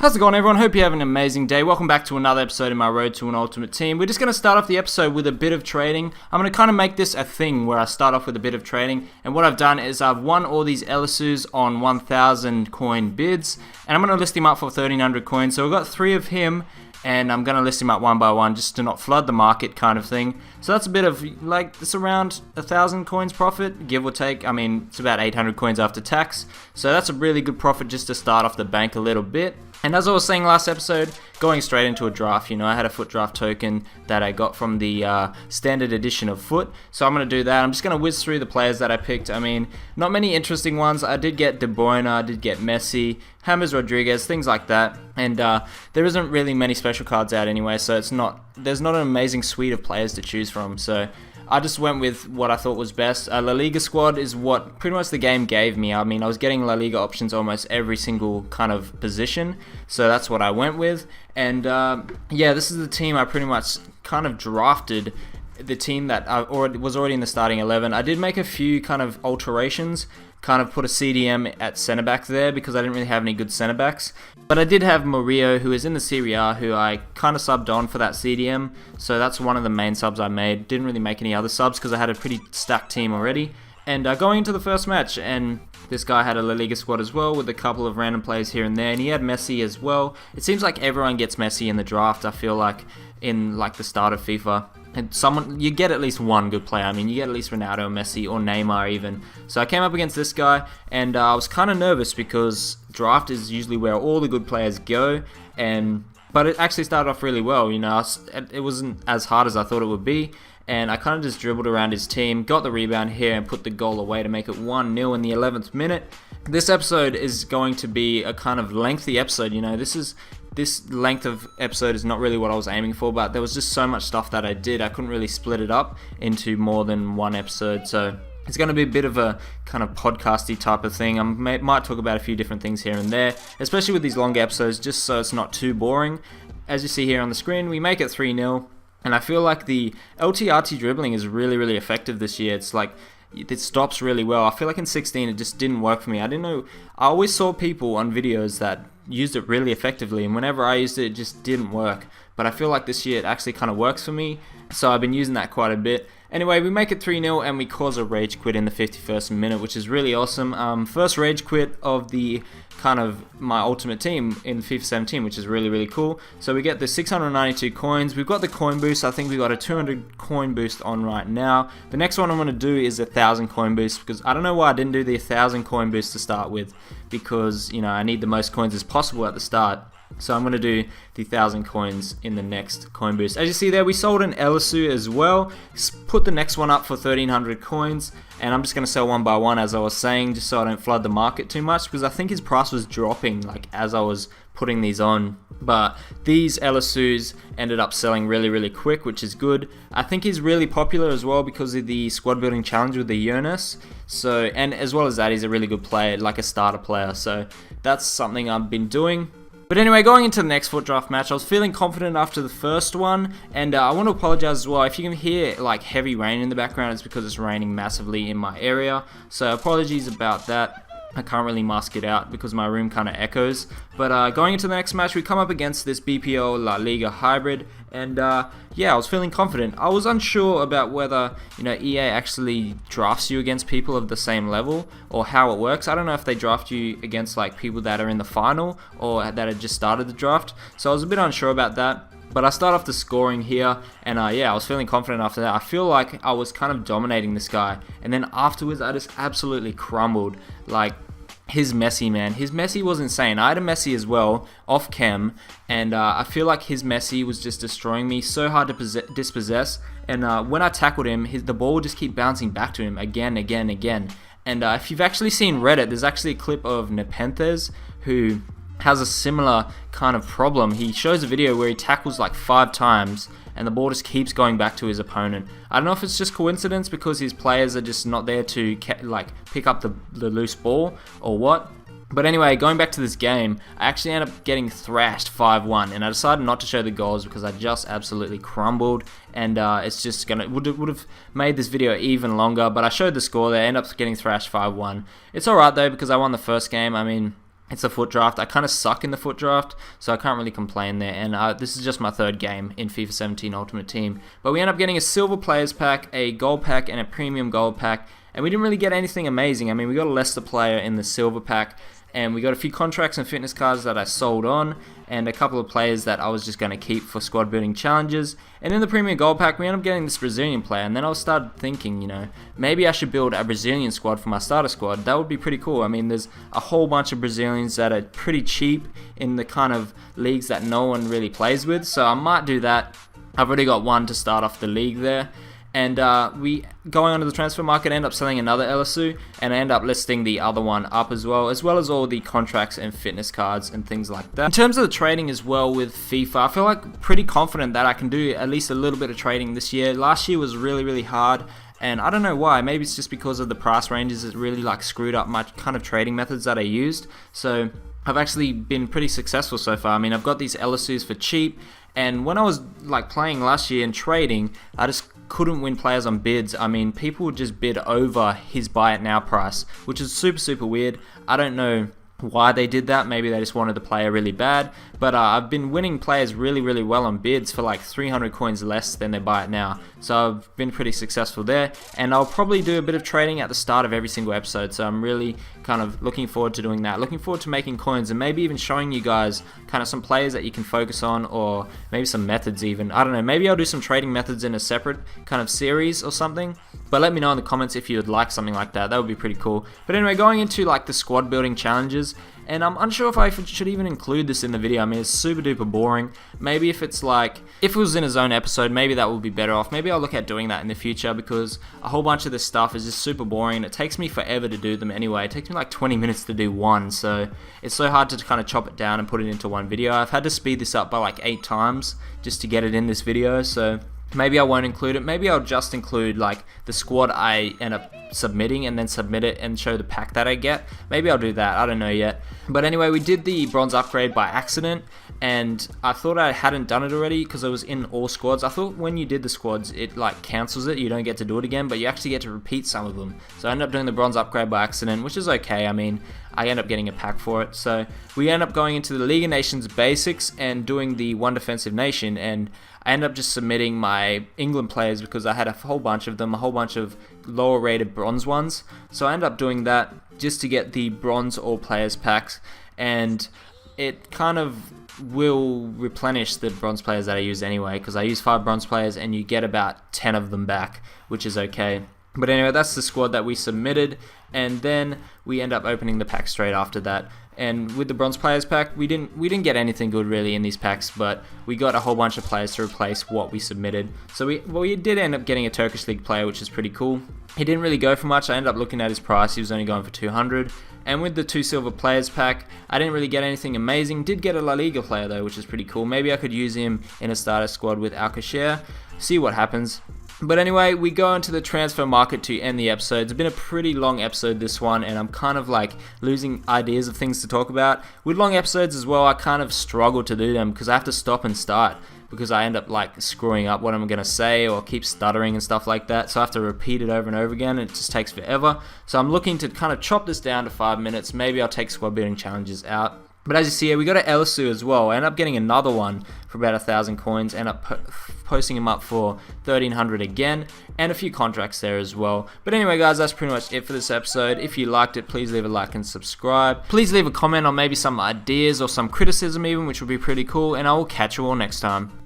How's it going, everyone? Hope you have an amazing day. Welcome back to another episode of my Road to an Ultimate Team. We're just going to start off the episode with a bit of trading. I'm going to kind of make this a thing where I start off with a bit of trading. And what I've done is I've won all these LSUs on 1,000 coin bids. And I'm going to list him up for 1,300 coins. So I've got 3 of him. And I'm going to list him up one by one just to not flood the market kind of thing. So that's a bit of, it's around 1,000 coins profit, give or take. I mean, it's about 800 coins after tax. So that's a really good profit just to start off the bank a little bit. And as I was saying last episode, going straight into a draft, I had a Foot draft token that I got from the standard edition of Foot. So I'm going to do that. I'm just going to whiz through the players that I picked. I mean, not many interesting ones. I did get De Bruyne, I did get Messi, James Rodriguez, things like that. And there isn't really many special cards out anyway, so there's not an amazing suite of players to choose from. So I just went with what I thought was best. La Liga squad is what pretty much the game gave me. I mean, I was getting La Liga options almost every single kind of position, so that's what I went with. And yeah, this is the team I pretty much kind of drafted. The team that was already in the starting 11. I did make a few kind of alterations, kind of put a CDM at centre back there because I didn't really have any good centre backs. But I did have Murillo, who is in the Serie A, who I kind of subbed on for that CDM. So that's one of the main subs I made. Didn't really make any other subs because I had a pretty stacked team already. And going into the first match, and this guy had a La Liga squad as well with a couple of random players here and there, and he had Messi as well. It seems like everyone gets Messi in the draft, I feel like, in the start of FIFA. And you get at least one good player. I mean, you get at least Ronaldo, Messi, or Neymar even. So I came up against this guy, and I was kind of nervous because draft is usually where all the good players go. But it actually started off really well. It wasn't as hard as I thought it would be. And I kind of just dribbled around his team, got the rebound here, and put the goal away to make it 1-0 in the 11th minute. This episode is going to be a kind of lengthy episode. This length of episode is not really what I was aiming for, but there was just so much stuff that I did. I couldn't really split it up into more than one episode, so it's going to be a bit of a kind of podcasty type of thing. I might talk about a few different things here and there, especially with these longer episodes, just so it's not too boring. As you see here on the screen, we make it 3-0. And I feel like the LTRT dribbling is really, really effective this year. It's like, it stops really well. I feel like in 16 it just didn't work for me. I didn't know. I always saw people on videos that used it really effectively, and whenever I used it, it just didn't work. But I feel like this year it actually kind of works for me, so I've been using that quite a bit. Anyway, we make it 3-0 and we cause a rage quit in the 51st minute, which is really awesome. First rage quit of the kind of my ultimate team in FIFA 17, which is really, really cool. So we get the 692 coins. We've got the coin boost. I think we've got a 200 coin boost on right now. The next one I'm going to do is a 1,000 coin boost, because I don't know why I didn't do the 1,000 coin boost to start with, because I need the most coins as possible at the start. So I'm going to do the 1,000 coins in the next coin boost. As you see there, we sold an LSU as well. Put the next one up for 1,300 coins. And I'm just going to sell one by one, as I was saying, just so I don't flood the market too much, because I think his price was dropping as I was putting these on. But these LSUs ended up selling really, really quick, which is good. I think he's really popular as well because of the squad building challenge with the Jonas. So, and as well as that, he's a really good player, like a starter player. So that's something I've been doing. But anyway, going into the next Foot draft match, I was feeling confident after the first one, and I want to apologize as well. If you can hear heavy rain in the background, it's because it's raining massively in my area, so apologies about that. I can't really mask it out because my room kind of echoes. But going into the next match, we come up against this BPO La Liga hybrid, and yeah, I was feeling confident. I was unsure about whether EA actually drafts you against people of the same level, or how it works. I don't know if they draft you against people that are in the final or that had just started the draft. So I was a bit unsure about that. But I start off the scoring here, and yeah, I was feeling confident after that. I feel like I was kind of dominating this guy, and then afterwards I just absolutely crumbled. His Messi, man. His Messi was insane. I had a Messi as well, off cam, and I feel like his Messi was just destroying me. So hard to dispossess, and when I tackled him, the ball would just keep bouncing back to him again. And if you've actually seen Reddit, there's actually a clip of Nepenthes, who has a similar kind of problem. He shows a video where he tackles 5 times and the ball just keeps going back to his opponent. I don't know if it's just coincidence because his players are just not there to pick up the loose ball or what. But anyway, going back to this game, I actually ended up getting thrashed 5-1, and I decided not to show the goals because I just absolutely crumbled, and it's just would have made this video even longer. But I showed the score there, ended up getting thrashed 5-1. It's alright though because I won the first game. I mean, It's a foot draft. I kind of suck in the foot draft, so I can't really complain there. And this is just my third game in FIFA 17 Ultimate Team. But we end up getting a silver players pack, a gold pack, and a premium gold pack. And we didn't really get anything amazing. I mean, we got a Leicester player in the silver pack, and we got a few contracts and fitness cards that I sold on, and a couple of players that I was just going to keep for squad building challenges. And in the premium gold pack, we ended up getting this Brazilian player, and then I started thinking, you know, maybe I should build a Brazilian squad for my starter squad. That would be pretty cool. I mean, there's a whole bunch of Brazilians that are pretty cheap in the kind of leagues that no one really plays with, so I might do that. I've already got one to start off the league there. And we, going onto the transfer market, end up selling another LSU, and I end up listing the other one up as well as all the contracts and fitness cards and things like that. In terms of the trading as well with FIFA, I feel like pretty confident that I can do at least a little bit of trading this year. Last year was really hard, and I don't know why. Maybe it's just because of the price ranges that really like screwed up my kind of trading methods that I used. So I've actually been pretty successful so far. I mean, I've got these LSUs for cheap, and when I was like playing last year and trading, I just couldn't win players on bids. I mean, people would just bid over his buy it now price, which is super weird. I don't know why they did that. Maybe they just wanted the player really bad, but I've been winning players really well on bids for like 300 coins less than they buy it now, so I've been pretty successful there. And I'll probably do a bit of trading at the start of every single episode, so I'm really kind of looking forward to doing that, looking forward to making coins, and maybe even showing you guys kind of some players that you can focus on, or maybe some methods even. I don't know, maybe I'll do some trading methods in a separate kind of series or something, but let me know in the comments if you would like something like that. That would be pretty cool. But anyway, going into like the squad building challenges, and I'm unsure if I should even include this in the video. I mean, it's super duper boring. Maybe if it's like, if it was in its own episode, maybe that would be better off. Maybe I'll look at doing that in the future, because a whole bunch of this stuff is just super boring, and it takes me forever to do them anyway. It takes me like 20 minutes to do one, so it's so hard to kind of chop it down and put it into one video. I've had to speed this up by like 8 times just to get it in this video, so maybe I won't include it. Maybe I'll just include like the squad I end up submitting, and then submit it and show the pack that I get. Maybe I'll do that, I don't know yet. But anyway, we did the bronze upgrade by accident, and I thought I hadn't done it already because I was in all squads. I thought when you did the squads, it like cancels it, you don't get to do it again, but you actually get to repeat some of them. So I ended up doing the bronze upgrade by accident, which is okay. I mean, I end up getting a pack for it. So we end up going into the League of Nations basics and doing the one defensive nation, and I end up just submitting my England players because I had a whole bunch of them, a whole bunch of lower rated bronze ones. So I end up doing that just to get the bronze all players packs, and it kind of will replenish the bronze players that I use anyway, because I use 5 bronze players and you get about 10 of them back, which is okay. But anyway, that's the squad that we submitted, and then we end up opening the pack straight after that. And with the bronze players pack, we didn't get anything good really in these packs, but we got a whole bunch of players to replace what we submitted. So we did end up getting a Turkish League player, which is pretty cool. He didn't really go for much. I ended up looking at his price. He was only going for 200. And with the 2 silver players pack, I didn't really get anything amazing. Did get a La Liga player though, which is pretty cool. Maybe I could use him in a starter squad with Alcacer. See what happens. But anyway, we go into the transfer market to end the episode. It's been a pretty long episode, this one, and I'm kind of like losing ideas of things to talk about. With long episodes as well, I kind of struggle to do them because I have to stop and start, because I end up like screwing up what I'm going to say or keep stuttering and stuff like that. So I have to repeat it over and over again, and it just takes forever. So I'm looking to kind of chop this down to 5 minutes. Maybe I'll take squad building challenges out. But as you see here, we got an LSU as well. I end up getting another one for about 1,000 coins. End up posting him up for 1,300 again, and a few contracts there as well. But anyway, guys, that's pretty much it for this episode. If you liked it, please leave a like and subscribe. Please leave a comment on maybe some ideas or some criticism even, which would be pretty cool. And I will catch you all next time.